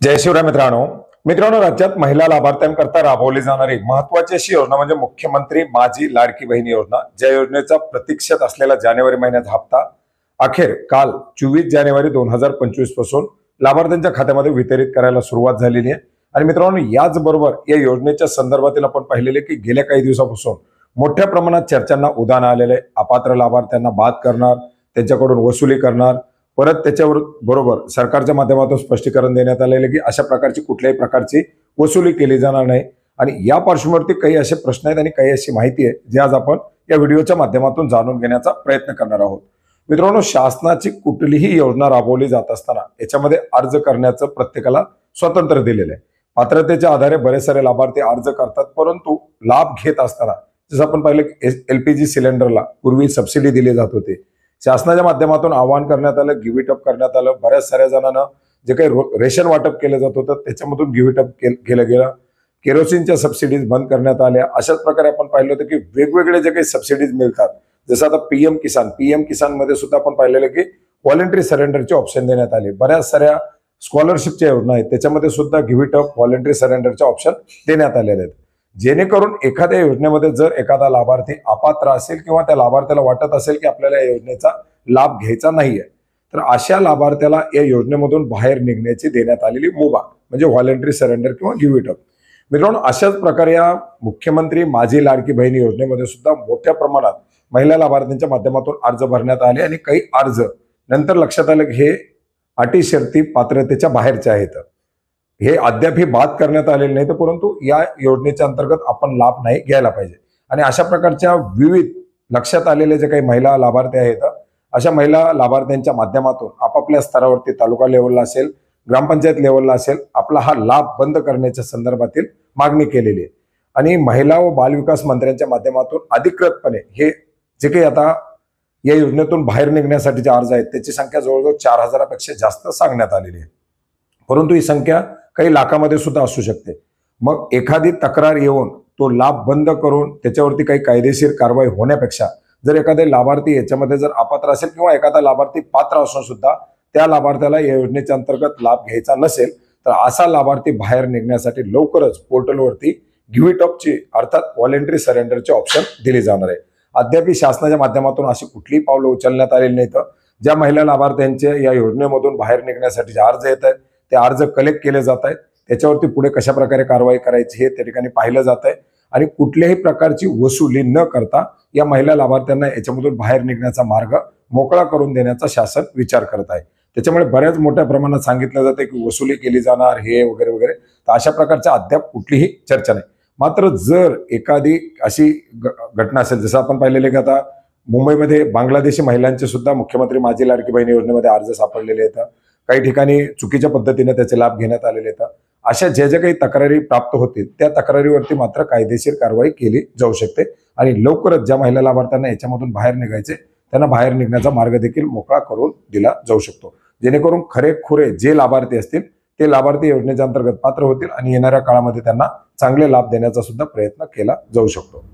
जय शिवराय मित्रांनो राज्यात महिला लाभार्थ्यांकरता राबवली जाणारी महत्वाची अशी योजना म्हणजे मुख्यमंत्री माझी लाडकी बहीण योजना। ज्या योजनेचा प्रतीक्षेत असलेला जानेवारी महिन्याचा हप्ता अखेर काल 24 जानेवारी 2025 पासून लाभार्थ्यांच्या खात्यामध्ये वितरित करायला सुरुवात झालेली आहे। आणि मित्रांनो, याचबरोबर या योजनेच्या संदर्भातील आपण पाहिलेले की गेल्या काही दिवसापासून मोठ्या प्रमाणात चर्चांना उधाण आलेले। अपात्र लाभार्थ्यांना बाद करणार, त्यांच्याकडून वसुली करणार, परत त्याच्यावर बरोबर सरकारच्या माध्यमातून स्पष्टीकरण देण्यात आलेले की अशा प्रकारची कुठल्याही प्रकारची वसुली केली जाणार नाही। आणि या पार्श्वभूमीवरती काही असे प्रश्न आहेत आणि काही अशी माहिती आहे जी आज आपण या व्हिडिओच्या माध्यमातून जाणून घेण्याचा प्रयत्न करणार आहोत। मित्रांनो, शासनाची कुठलीही योजना राबवली जात असताना याच्यामध्ये अर्ज करण्याचं प्रत्येकाला स्वातंत्र्य दिलेलं आहे। पात्रतेच्या आधारे बरेच सारे लाभार्थी अर्ज करतात, परंतु लाभ घेत असताना जसं आपण पाहिलं एलपीजी सिलेंडरला पूर्वी सबसिडी दिली जात होती, शासनाच्या माध्यमातून आवाहन करण्यात आलं, गिव्ह इट अप करण्यात आलं। बऱ्याच साऱ्या जणांना जे काही रेशन वाटप केलं जात होतं त्याच्यामधून गिव्ह इट अप केलं गेलं। केरोसिनच्या सबसिडीज बंद करण्यात आल्या। अशाच प्रकारे आपण पाहिलं होतं की वेगवेगळे जे काही सबसिडीज मिळतात, जसं आता पीएम किसान मध्ये सुद्धा आपण पाहिलेलं की व्हॉलंटरी सरेंडरचे ऑप्शन देण्यात आले। बऱ्याच साऱ्या स्कॉलरशिपच्या योजना आहेत त्याच्यामध्ये सुद्धा गिव्ह इट अप, व्हॉलंटरी सरेंडरचे ऑप्शन देण्यात आलेले आहेत, जेणेकरून एखाद्या योजनेमध्ये जर एखादा लाभार्थी अपात्र असेल किंवा त्या लाभार्थ्याला वाटत असेल की आपल्याला या योजनेचा लाभ घ्यायचा नाहीये, तर अशा लाभार्थ्याला या योजनेमधून बाहेर निघण्याची देण्यात आलेली मुभा म्हणजे व्हॉलंटरी सरेंडर किंवा गिव्ह इट अप। मित्रांनो, अशाच प्रकारे या मुख्यमंत्री माझी लाडकी बहीण योजनेमध्ये सुद्धा मोठ्या प्रमाणात महिला लाभार्थ्यांच्या माध्यमातून अर्ज भरण्यात आले आणि काही अर्ज नंतर लक्षात आलं की हे अटी शर्ती पात्रतेच्या बाहेरचे आहेत, हे अद्याप बाद करण्यात आलेले नाही, परंतु या योजनेच्या अंतर्गत आपण लाभ नाही घ्यायला पाहिजे। आणि अशा प्रकारच्या विविध लक्षात आलेले जे काही महिला लाभार्थी आहेत, अशा महिला लाभार्थ्यांच्या माध्यमातून आपापल्या स्तरावरती तालुका लेवलला असेल, ग्रामपंचायत लेवलला असेल, आपला हा लाभ बंद करण्याच्या संदर्भातील मागणी केलेली आहे। आणि महिला व बालविकास मंत्र्यांच्या माध्यमातून अधिकृतपणे हे जे काही आता या योजनेतून बाहेर निघण्यासाठीचे अर्ज आहेत त्याची संख्या जवळजवळ 4000 पेक्षा जास्त सांगण्यात आलेली आहे, परंतु ही संख्या काही लाखामध्ये सुद्धा असू शकते। मग एखादी तक्रार येऊन तो लाभ बंद करून त्याच्यावरती काही कायदेशीर कारवाई होण्यापेक्षा जर एखादे लाभार्थी याच्यामध्ये जर अपात्र असेल किंवा एखादा लाभार्थी पात्र असून सुद्धा त्या लाभार्थ्याला या योजनेच्या अंतर्गत लाभ घ्यायचा नसेल, तर असा लाभार्थी बाहेर निघण्यासाठी लवकरच पोर्टलवरती गिव्ह इट अपची अर्थात व्हॉलंटरी सरेंडरचे ऑप्शन दिले जाणार आहे। अद्याप शासनाच्या माध्यमातून अशी कुठलीही पावलं उचलण्यात आलेली नाहीत। ज्या महिला लाभार्थ्यांचे या योजनेमधून बाहेर निघण्यासाठी जे अर्ज येत आहेत ते अर्ज कलेक्ट केले जात आहेत, त्याच्यावरती पुढे कशा प्रकारे कारवाई करायची हे त्या ठिकाणी पाहिलं जात आहे। आणि कुठल्याही प्रकारची वसुली न करता या महिला लाभार्थ्यांना याच्यामधून बाहेर निघण्याचा मार्ग मोकळा करून देण्याचा शासन विचार करत आहे। त्याच्यामुळे बऱ्याच मोठ्या प्रमाणात सांगितलं जाते की वसुली केली जाणार हे वगैरे वगैरे, तर अशा प्रकारच्या अद्याप कुठलीही चर्चा नाही। मात्र जर एखादी अशी घटना असेल, जसं आपण पाहिलेले की आता मुंबईमध्ये बांगलादेशी महिलांचे सुद्धा मुख्यमंत्री माझी लाडकी बहीण योजनेमध्ये अर्ज सापडलेले आहेत, काही ठिकाणी चुकीच्या पद्धतीने त्याचे लाभ घेण्यात आलेले आहेत। अशा ज्या काही तक्रारी प्राप्त होतील त्या तक्रारीवरती मात्र कायदेशीर कारवाई केली जाऊ शकते आणि लवकरच ज्या महिला लाभार्थ्यांना याच्यामधून बाहेर निघायचे त्यांना बाहेर निघण्याचा मार्ग देखील मोकळा करून दिला जाऊ शकतो, जेणेकरून खरेखुरे जे लाभार्थी असतील ते लाभार्थी योजनेच्या अंतर्गत पात्र होतील आणि येणाऱ्या काळामध्ये त्यांना चांगले लाभ देण्याचा सुद्धा प्रयत्न केला जाऊ शकतो।